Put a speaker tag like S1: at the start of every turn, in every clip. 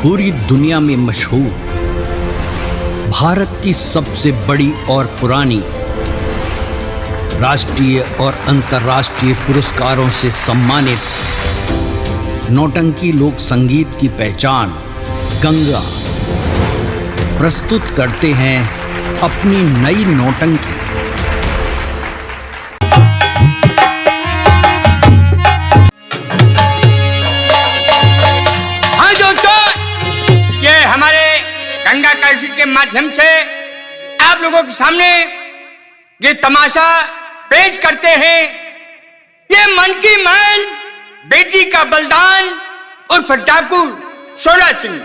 S1: पूरी दुनिया में मशहूर, भारत की सबसे बड़ी और पुरानी, राष्ट्रीय और अंतर्राष्ट्रीय पुरस्कारों से सम्मानित नौटंकी लोक संगीत की पहचान गंगा प्रस्तुत करते हैं अपनी नई नौटंकी।
S2: हाँ दोस्तों, ये हमारे गंगा कैसेट के माध्यम से आप लोगों के सामने ये तमाशा पेश करते हैं। ये मन की मैन बेटी का बलिदान उर्फ डाकू शोला सिंह।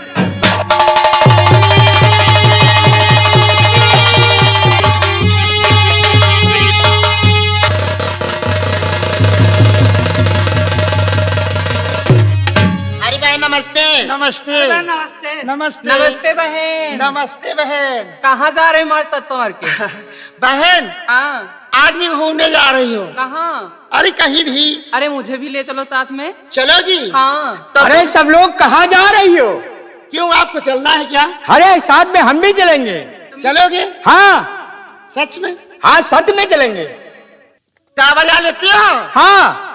S3: हरी बहन नमस्ते।
S4: नमस्ते
S5: नमस्ते
S4: नमस्ते
S5: नमस्ते बहन।
S4: नमस्ते बहन।
S5: कहाँ जा रहे मार सच संवर के?
S4: बहन
S5: हाँ,
S4: आज भी घूमने जा रही हो?
S5: कहाँ?
S4: अरे कहीं भी।
S5: अरे मुझे भी ले चलो साथ में।
S4: चलोगी?
S5: हाँ।
S4: तो
S2: अरे सब लोग कहाँ जा रही हो?
S4: क्यों, आपको चलना है क्या?
S2: अरे साथ में हम भी चलेंगे।
S4: चलोगे?
S2: हाँ
S4: सच में?
S2: हाँ, सच में चलेंगे।
S4: क्या बजा लेती हो?
S2: हाँ,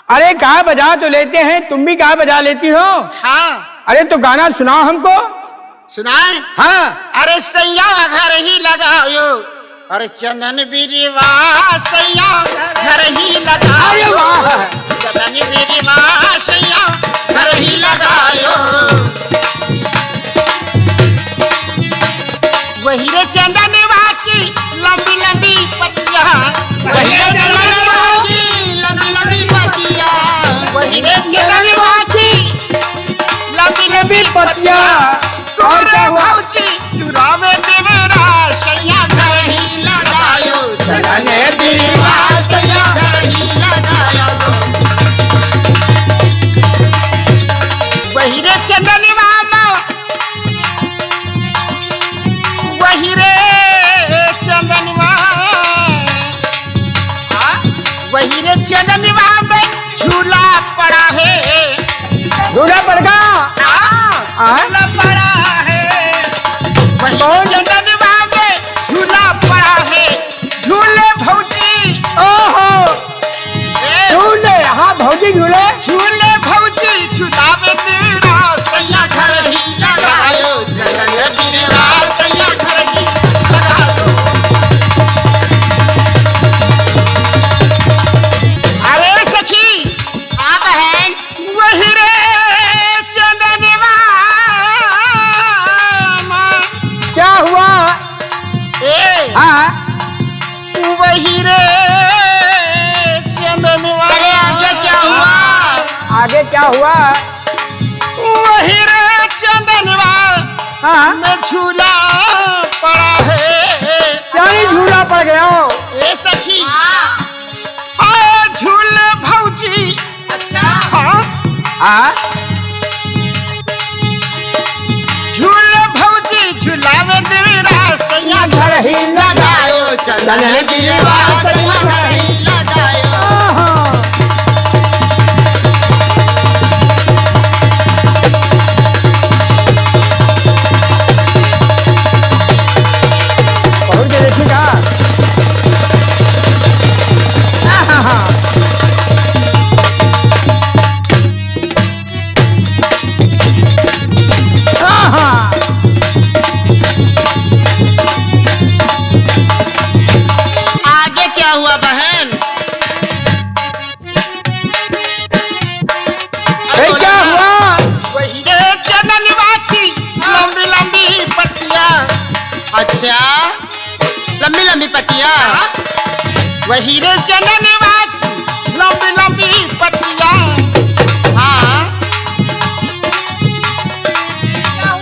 S2: अरे गा बजा तो लेते हैं, तुम भी गा बजा लेती हो।
S4: हाँ।
S2: अरे तो गाना सुनाओ हमको।
S4: सुनाए?
S2: हाँ।
S4: अरे सैया घर ही लगायो, अरे चंदन बिरिवा सैया घर ही लगायो।
S2: अरे वाह।
S4: चंदन बिरिवा सैया घर ही लगायो। वही रे चंदनवा की लंबी लंबी पत्तियां,
S3: वही रे चंदनवा की लंबी लंबी पत्तियां,
S4: वही रे चंदनवा की लंबी लंबी पत्तियां।
S2: और क्या हुआ?
S4: भौजी दुरावे देवरा सैया घर ही
S3: लगायो चंदन बिरिवा सैया घर ही लगायो।
S4: वही रे चंदनवा वही रे चंदनवा, वही रे चंदनवा में झूला पड़ा है।
S2: झूला पड़ गया।
S4: झूला पड़ा है। वही रे चंदनवा में झूला पड़ा है। झूले भौजी।
S2: ओहो, झूले। हाँ भौजी झूले।
S4: झूले भौजी झूलावे तेरा
S3: सैया घर ही लगायो चंदन बिरिवा सैया घर ही
S4: लगायो। अरे सखी।
S3: हाँ बहन।
S4: वही रे चंदनवा।
S2: क्या हुआ?
S4: ए
S2: हाँ,
S4: वही रे चंदनवा।
S3: अरे आगे क्या हुआ?
S2: आगे क्या हुआ?
S4: वही रे चंदनवा
S2: हाँ,
S4: में झूला पड़ा है।
S2: क्या ही झूला पड़ गया हो?
S4: ए सखी। हाँ झूले भौजी।
S5: अच्छा।
S4: हाँ
S2: हाँ,
S4: झूले भौजी झूलावे देवरा सैया
S2: घर ही
S3: लगायो चंदन बिरिवा सैया घर ही लगायो।
S2: पहुंच के देखिएगा।
S3: आगे क्या हुआ बहन?
S2: क्या हुआ?
S4: वही रे चंदनवा की लंबी लंबी पत्तियां।
S3: अच्छा, लंबी लंबी पत्तियां।
S4: वही रे चंदनवा की लंबी लंबी पत्तियां।
S3: हाँ,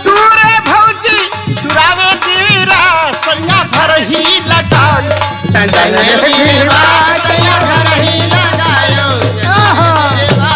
S4: दूरे भौजी दुरावे तेरा सैया घर ही लगायो।
S3: चंदन बिरिवा सैया घर ही लगायो चंदन बिरिवा।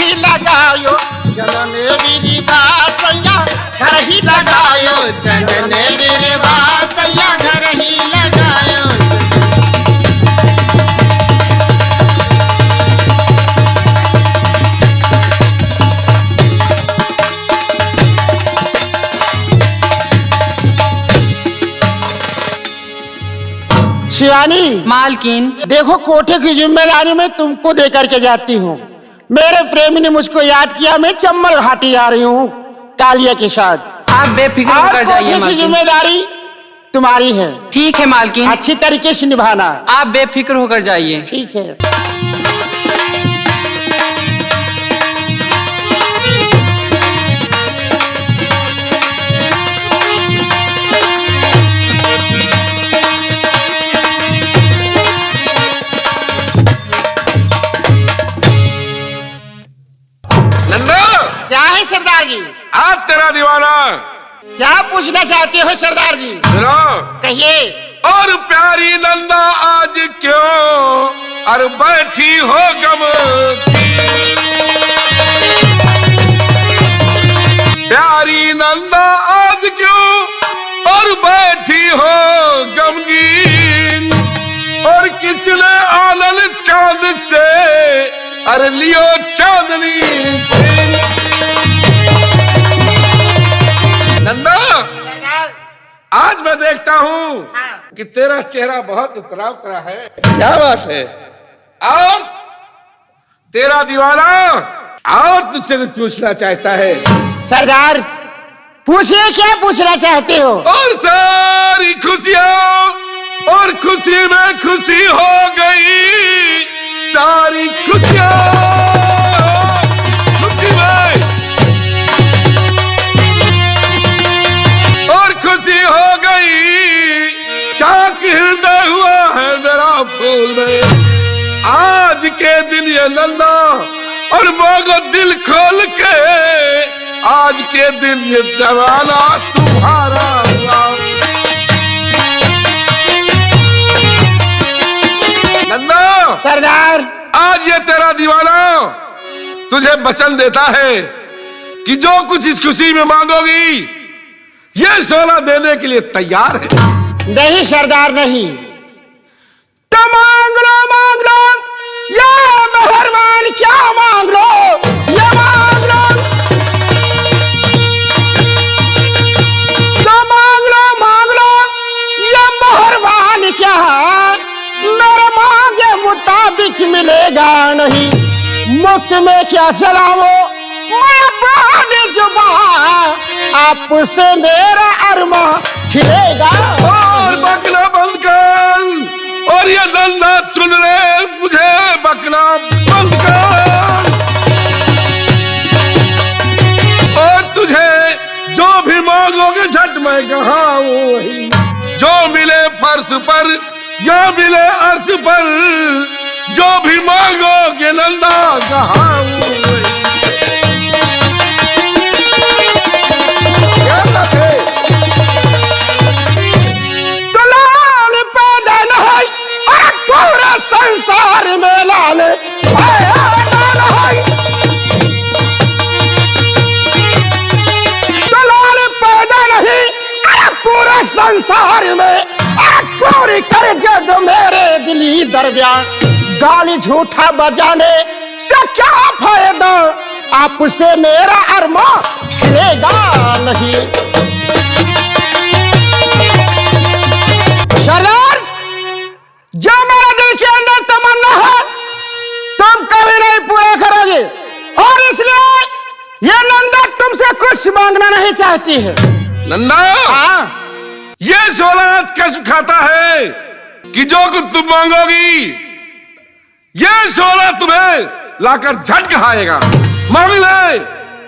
S4: ही लगायो चंदन बिरवा सैया घर ही लगायो
S3: लगायो चंदन बिरवा सैया घर ही लगायो
S4: शिवानी
S5: मालकिन,
S4: देखो कोठे की जिम्मेदारी मैं तुमको दे करके जाती हूँ। मेरे प्रेमी ने मुझको याद किया, मैं चम्बल घाटी आ रही हूँ कालिया के साथ।
S5: आप बेफिक्र
S4: और
S5: होकर जाइए
S4: कोठे की
S5: मालकिन।
S4: जिम्मेदारी तुम्हारी है,
S5: ठीक है मालकिन,
S4: अच्छी तरीके से निभाना।
S5: आप बेफिक्र होकर जाइए।
S4: ठीक है।
S6: नंदा,
S4: क्या है सरदार जी?
S6: आज तेरा दीवाना।
S4: क्या पूछना चाहते हो सरदार जी?
S6: सुनो।
S4: कहिए।
S6: और प्यारी नंदा आज क्यों और बैठी हो गम की। प्यारी नंदा आज क्यों और बैठी हो गमगीन। और किसने आनन चांद से अरे लियो चांदनी छीन। नंदा, आज मैं देखता हूँ कि तेरा चेहरा बहुत उतरा उतरा है। क्या बात है? और तेरा दीवाना और तुझसे कुछ पूछना चाहता है।
S4: सरदार पूछिए, क्या पूछना चाहते हो?
S6: और सारी खुशियाँ और खुशी में खुशी हो गई। सारी खुशियाँ खुशी में और खुशी हो गई। चाक हृदय हुआ है मेरा फूल में। आज के दिन ये नंदा और मांगो दिल खोल के। आज के दिन ये दीवाना तुम्हारा हुआ। नंदा,
S4: सरदार
S6: आज ये तेरा दीवाना तुझे वचन देता है कि जो कुछ इस खुशी में मांगोगी ये सोना देने के लिए तैयार है।
S4: नहीं सरदार नहीं। तो मांग लो ये मेहरबान, क्या मांग लो ये मांग लो। तो मांग लो ये मेहरबान, क्या मेरे मांगे मुताबिक मिलेगा नहीं। मुफ्त में क्या चलाओ मैं बानी जुबान, आपसे मेरा अरमा खिलेगा।
S6: और बकना बंद कर। और ये नंदा सुन ले, मुझे बकना बंद कर। और तुझे जो भी मांगोगे झट मैं कहा वही। जो मिले फर्श पर या मिले अर्श पर, जो भी मांगोगे नंदा कहा वही। क्या बात है?
S4: तो लाल पैदा नहीं और पूरे संसार में लाल पैदा नहीं। तो लाल पैदा नहीं और पूरे संसार में पूरी कर जद मेरे दिली दरदिया। गाली झूठा बजाने से क्या फायदा, आपसे मेरा अरमा खिलेगा नहीं। सरदार, जो मेरे दिल के अंदर तमन्ना है तुम कभी नहीं पूरा करोगे। और इसलिए ये नंदा तुमसे कुछ मांगना नहीं चाहती है।
S6: नन्ना,
S4: हाँ
S6: ये सोना आज कसम खाता है कि जो कुछ तुम मांगोगी ये सोना तुम्हें लाकर झट खाएगा। मांग ले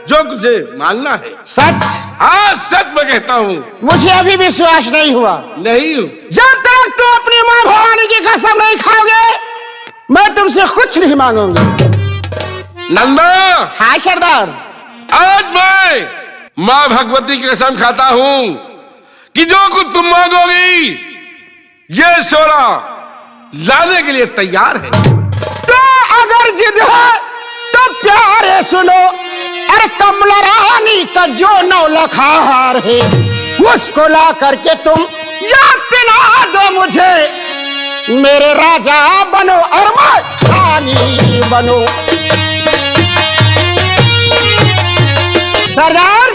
S6: जो कुछ मांगना है।
S4: सच?
S6: हाँ सच मैं कहता हूँ।
S4: मुझे अभी विश्वास नहीं हुआ।
S6: नहीं हूँ।
S4: जब तक तुम अपनी माँ भवानी की कसम नहीं खाओगे मैं तुमसे कुछ नहीं मांगूंगा।
S6: नंदा,
S4: हाँ सरदार।
S6: आज मैं माँ भगवती की कसम खाता हूँ कि जो कुछ तुम मांगोगी ये सोना लाने के लिए तैयार है।
S4: तो अगर जिद है तो प्यारे सुनो, अरे कमला रानी का जो नौलखा हार है उसको ला करके तुम या पिला दो मुझे, मेरे राजा बनो और मैं रानी बनो। सरदार,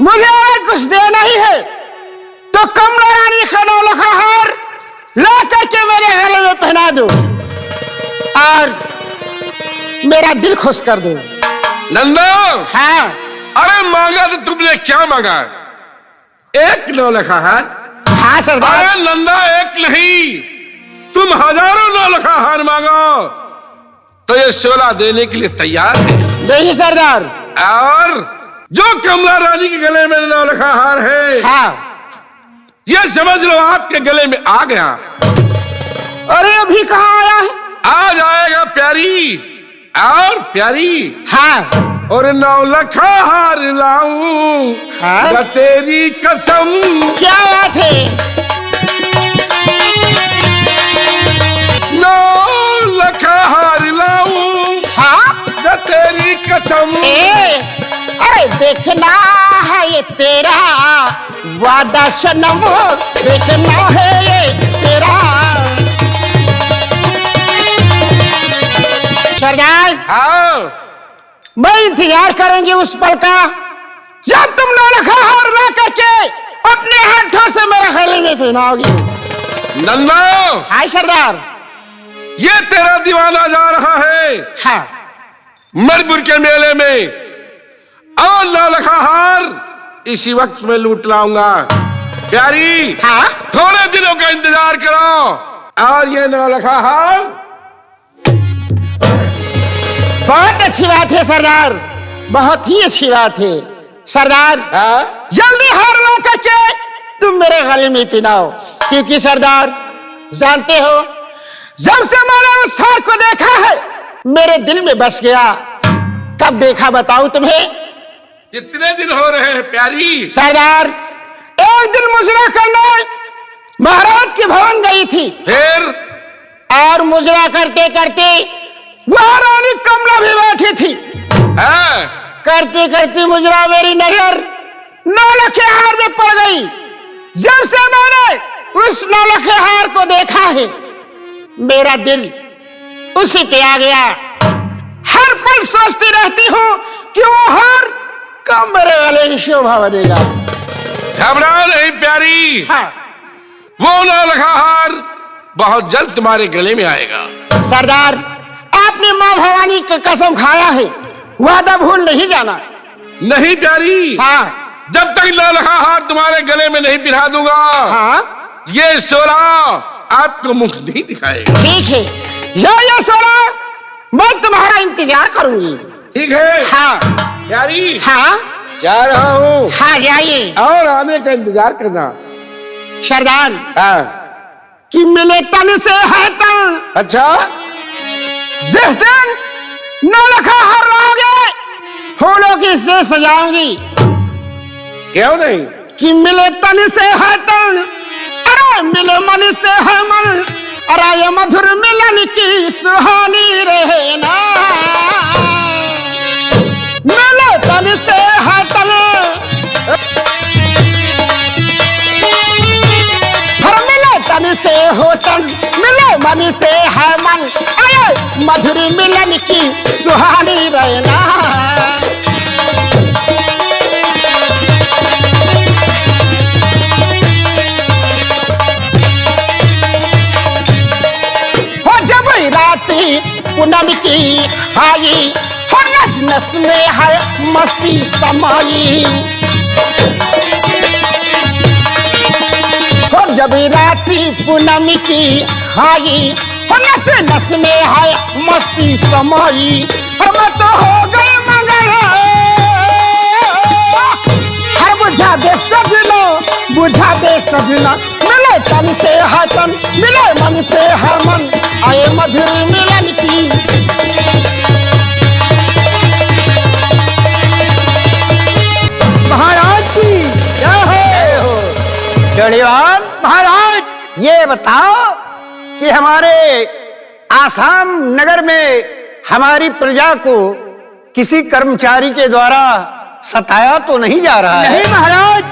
S4: मुझे अगर कुछ देना ही है तो कमला रानी का नौलखा हार ला करके मेरे गले में पहना दो और मेरा दिल खुश कर दो।
S6: नंदा,
S4: हाँ।
S6: अरे मांगा तो तुमने क्या मांगा? एक नौलखा हार?
S4: हाँ सरदार।
S6: अरे नंदा, एक नहीं, तुम हजारों नौलखा हार मांगो तो ये 16 देने के लिए तैयार है।
S4: नहीं सरदार।
S6: और जो कमला रानी के गले में नौलखा हार है,
S4: हाँ।
S6: ये समझ लो आपके गले में आ गया।
S4: अरे अभी कहाँ आया है?
S6: आ जाएगा प्यारी, और प्यारी।
S4: हाँ।
S6: और नौलखा हार लाऊं,
S4: हाँ?
S6: न तेरी कसम।
S4: क्या बात है?
S6: नौलखा हार लाऊं,
S4: हाँ?
S6: न तेरी कसम।
S4: अरे देखना है ये तेरा वादा सनम, देखना है ये तेरा। सरदार,
S6: हाँ,
S4: मैं इंतजार करूंगी उस पल का जब तुम नौलखा हार ला करके अपने हाथों से मेरे गले में पहनाओगी।
S6: नन्ना।
S4: हाय सरदार।
S6: ये तेरा दीवाना जा रहा है,
S4: हाँ।
S6: मरपुर के मेले में, और नौलखा हार इसी वक्त में लूट लाऊंगा। प्यारी,
S4: हाँ?
S6: थोड़े दिनों का इंतजार करो और ये नौलखा हार।
S4: बहुत अच्छी बात है सरदार, बहुत ही अच्छी बात है सरदार।
S6: हाँ?
S4: जल्दी हार ला करके तुम मेरे गले में पहनाओ, क्योंकि सरदार जानते हो जब से मैंने उस हार को देखा है मेरे दिल में बस गया। कब देखा बताऊं तुम्हें?
S6: कितने दिन हो रहे हैं प्यारी?
S4: सरदार, एक दिन मुजरा करने महाराज के भवन गई थी,
S6: फिर?
S4: और मुजरा करते करते वहां रानी कमला भी बैठी थी।
S6: हाँ?
S4: करते करते मुजरा मेरी नजर नौलखे हार में पड़ गई। जब से मैंने उस नौलखे हार को देखा है मेरा दिल उसी पे आ गया। हर पल सोचती रहती हूँ कि वो हार कब मेरे गले की शोभा बनेगा।
S6: घबरा नहीं प्यारी,
S4: हाँ।
S6: वो नौलखा हार बहुत जल्द तुम्हारे गले में आएगा।
S4: सरदार, आपने माँ भवानी का कसम खाया है, वादा भूल नहीं जाना।
S6: नहीं प्यारी।
S4: हाँ।
S6: जब तक नौलखा हार तुम्हारे गले में नहीं पिरा दूंगा,
S4: हाँ?
S6: ये 16 आपको मुख नहीं दिखाएगा।
S4: ठीक है, ये 16 मैं तुम्हारा इंतजार करूंगी।
S6: ठीक है?
S4: हाँ।
S6: प्यारी,
S4: हाँ?
S6: जा रहा हूँ।
S4: हाँ जाइए।
S6: और आने का इंतजार करना।
S4: सरदार,
S6: हाँ।
S4: कि मिले तन से है तन।
S6: अच्छा?
S4: जिस दिन नौलखा हार लाओगे फूलों की से सजाऊंगी।
S6: क्यों नहीं?
S4: कि मिले तन से है तन, अरे मिले मन से है मन, अरे ये मधुर मिलन की सुहानी रहे ना। मिले तन से है तन, हर मिले तन से हो तन, मिले मन से है मन, अरे मधुर मिलन की सुहानी रहे ना। पूनम की आई हो नस नस में है मस्ती समाई, हो जब रात्रि पूनम की आई हो नस नस में है मस्ती समाई। हम तो हो गए मगर हर बुझा दे सजना, बुझा दे सजना, मिले तन से है तन, मिले मन से है मन, आए मधुर मिलन की।
S7: महाराज की क्या हो? डोलीवाल महाराज, ये बताओ कि हमारे आसाम नगर में हमारी प्रजा को किसी कर्मचारी के द्वारा सताया तो नहीं जा रहा है?
S4: नहीं महाराज।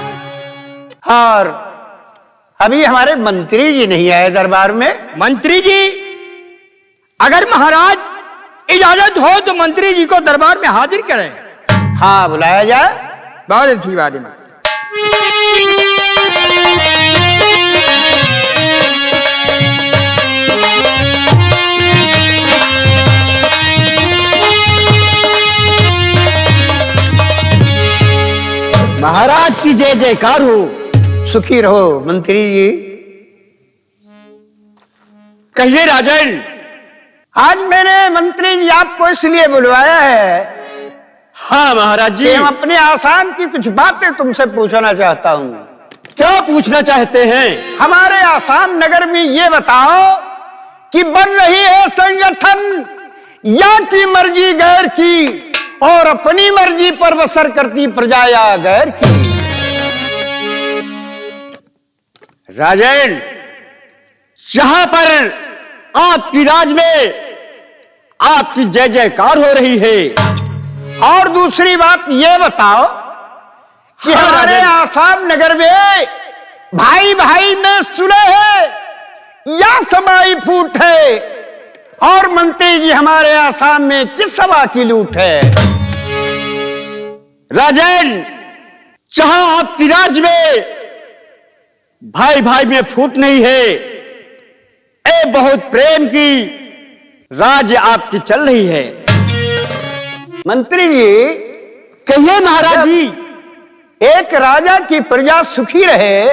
S7: और अभी हमारे मंत्री जी नहीं आए दरबार में।
S4: मंत्री जी, अगर महाराज इजाजत हो तो मंत्री जी को दरबार में हाजिर करें।
S7: हाँ, बुलाया जाए।
S4: बहुत अच्छी बात है।
S7: महाराज की जय जयकार हो। सुखी रहो मंत्री जी।
S4: कहिए राजन।
S7: आज मैंने मंत्री जी आपको इसलिए बुलवाया है,
S4: हाँ महाराज जी।
S7: कि हम अपने आसाम की कुछ बातें तुमसे पूछना चाहता हूँ।
S4: क्या पूछना चाहते हैं?
S7: हमारे आसाम नगर में ये बताओ कि बन रही है संगठन या की मर्जी गैर की, और अपनी मर्जी पर बसर करती प्रजा या गैर की?
S4: राजन, जहां पर आपकी राज में आपकी जय जयकार हो रही है।
S7: और दूसरी बात ये बताओ कि
S4: हाँ,
S7: हमारे
S4: राजन।
S7: आसाम नगर में भाई भाई में सुलह है या समाई फूट है? और मंत्री जी, हमारे आसाम में किस सभा की लूट है?
S4: राजन, जहां आपकी राज में भाई भाई में फूट नहीं है, ए बहुत प्रेम की राज आपकी चल रही है।
S7: मंत्री जी,
S4: कहिए महाराज जी।
S7: एक राजा की प्रजा सुखी रहे,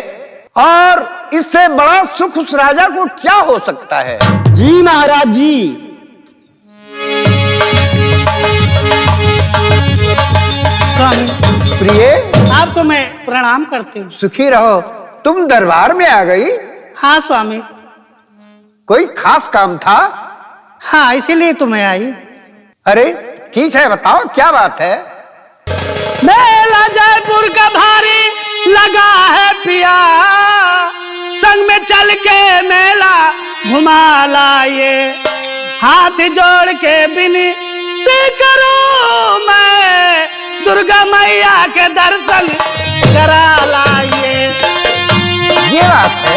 S7: और इससे बड़ा सुख उस राजा को क्या हो सकता है?
S4: जी महाराज जी।
S8: स्वामी,
S7: प्रिय,
S8: आपको मैं प्रणाम करती हूँ।
S7: सुखी रहो। तुम दरबार में आ गई,
S8: हाँ स्वामी।
S7: कोई खास काम था?
S8: हाँ, इसीलिए तो मैं आई।
S7: अरे ठीक है, बताओ क्या बात है?
S8: मेला जयपुर का भारी लगा है पिया, संग में चल के मेला घुमा लाइए, हाथ जोड़ के विनती करो मैं, दुर्गा मैया के दर्शन करा लाइए।
S7: ये बात है।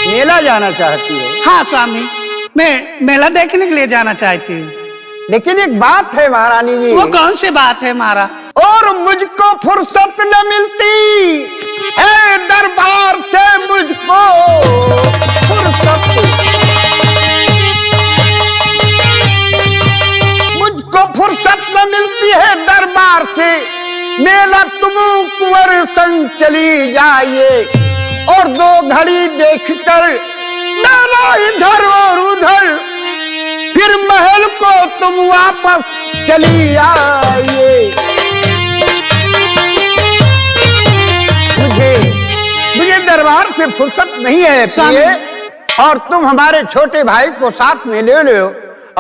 S7: मेला जाना चाहती हो?
S8: हाँ स्वामी, मैं मेला देखने के लिए जाना चाहती हूँ।
S7: लेकिन एक बात है महारानी जी।
S8: वो कौन सी बात है महाराज?
S7: और मुझको फुर्सत न मिलती है दरबार से, मुझको फुर्सत, मुझको फुर्सत न मिलती है दरबार से। मेला तुम कुंवर संग चली जाइए, और 2 घड़ी देखकर मेला इधर और उधर, फिर महल को तुम वापस चली आइए। मुझे दरबार से फुर्सत नहीं है प्रिय, और तुम हमारे छोटे भाई को साथ में ले लो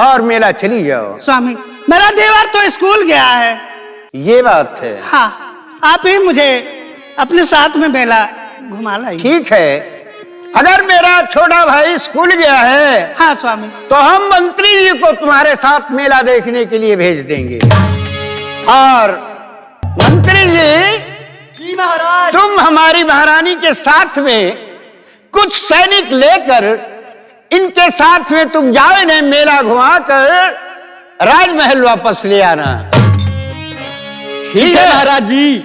S7: और मेला चली जाओ।
S8: स्वामी, मेरा देवर तो स्कूल गया है।
S7: ये बात है।
S8: हाँ, आप ही मुझे अपने साथ में मेला घुमा लाइए।
S7: ठीक है, अगर मेरा छोटा भाई स्कूल गया है,
S8: हाँ स्वामी,
S7: तो हम मंत्री जी को तुम्हारे साथ मेला देखने के लिए भेज देंगे। और मंत्री जी महाराज, तुम हमारी महारानी के साथ में कुछ सैनिक लेकर इनके साथ में तुम जाओ, इन्हें मेला घुमाकर राजमहल वापस ले आना।
S4: ठीक है महाराज जी।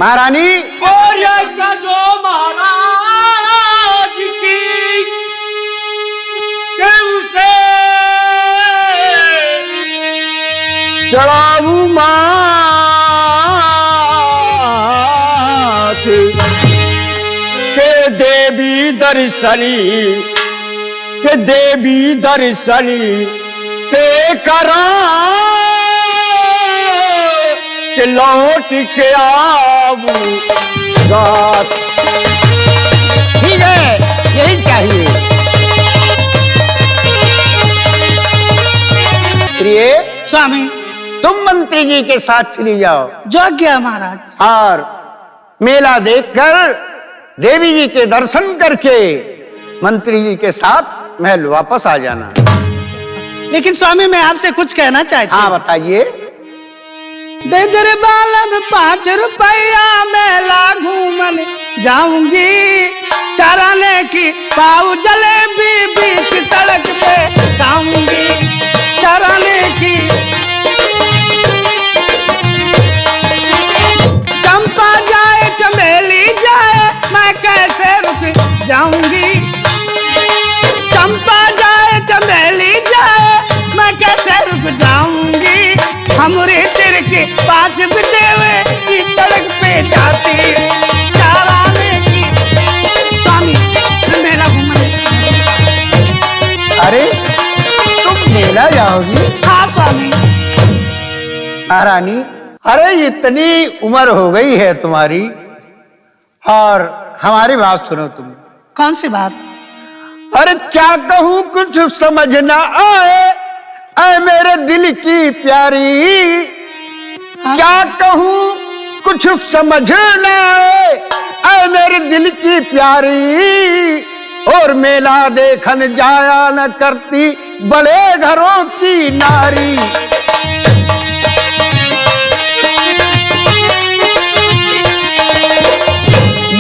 S7: महारानी,
S4: और जो महाराज की के उसे चढ़ाऊ माथ के देवी दर्शनी, के देवी दर्शनी के करा के लौट के आऊं रात।
S7: ठीक है, यही चाहिए। प्रिय,
S8: स्वामी,
S7: तुम मंत्री जी के साथ चली जाओ,
S8: जो आज्ञा महाराज।
S7: और मेला देखकर देवी जी के दर्शन करके मंत्री जी के साथ महल वापस आ जाना।
S8: लेकिन स्वामी मैं आपसे कुछ कहना चाहती
S7: हाँ
S8: हूँ।
S7: बताइए।
S8: दे दे बालम 5 रुपया मेला घूमन जाऊंगी, चराने की पाऊ जलेबी बीच सड़क पे खाऊंगी, चराने की चंपा जाए चमेली जाए मैं कैसे रुक जाऊंगी, चंपा जाए चमेली जाए मैं कैसे रुक जाऊंगी, हमरे तेरे के 5 बिटे हुए इस सड़क पे जाती चराने की। स्वामी मैं मेला घूमने।
S7: अरे तुम मेला जाओगी?
S8: हाँ स्वामी।
S7: महारानी, अरे इतनी उम्र हो गई है तुम्हारी और हमारी बात सुनो तुम।
S8: कौन सी बात?
S7: अरे क्या कहूं कुछ समझ ना आए ऐ मेरे दिल की प्यारी, क्या कहूं कुछ समझ ना आए ऐ मेरे दिल की प्यारी, और मेला देखन जाया न करती बड़े घरों की नारी।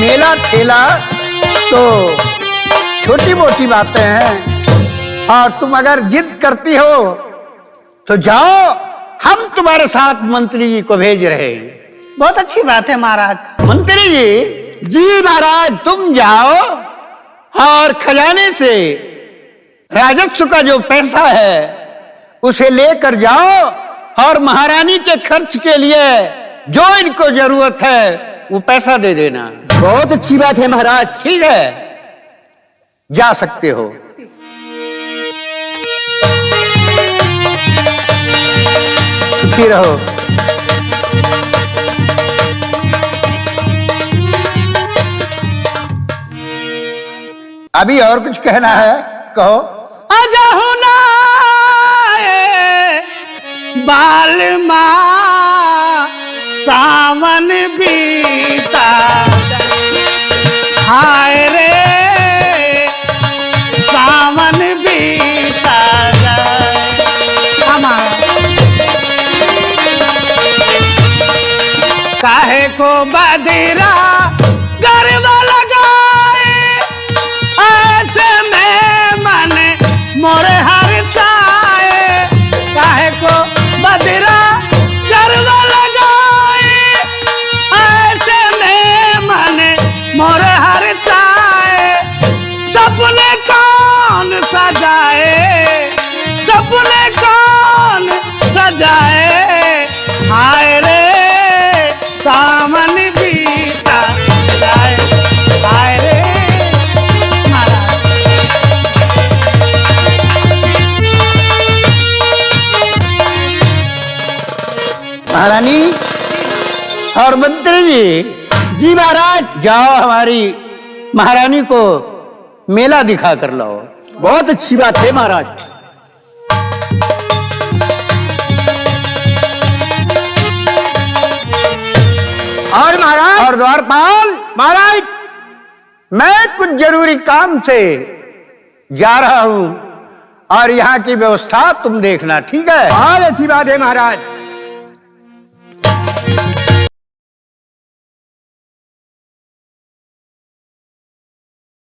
S7: मेला ठेला तो छोटी मोटी बातें हैं, और तुम अगर जिद करती हो तो जाओ, हम तुम्हारे साथ मंत्री जी को भेज रहे हैं।
S8: बहुत अच्छी बात है महाराज।
S7: मंत्री जी? जी महाराज, तुम जाओ और खजाने से राजस्व का जो पैसा है उसे लेकर जाओ, और महारानी के खर्च के लिए जो इनको जरूरत है वो पैसा दे देना।
S9: बहुत अच्छी बात है महाराज।
S7: ठीक है, जा सकते हो। सुखी रहो। अभी और कुछ कहना है? कहो।
S8: अजहु ना बाल माँ सावन बीता, हाय रे सावन बीता जाए। काहे को बदरा गरबा लगाए, ऐसे में मन मोरे हर साए, काहे को बदरा गरबा लगाए, ऐसे में मन मोरे हर साए, सपने कौन सजाए, सपने कौन सजाए, हाय रे सावन बीता जाए, हाय रे महाराज।
S7: महारानी और मंत्री जी?
S9: जी महाराज।
S7: जाओ हमारी महारानी को मेला दिखा कर लाओ।
S9: बहुत अच्छी बात है महाराज।
S7: और महाराज? और द्वारपाल? महाराज, मैं कुछ जरूरी काम से जा रहा हूं और यहाँ की व्यवस्था तुम देखना, ठीक है?
S2: बहुत अच्छी बात है महाराज।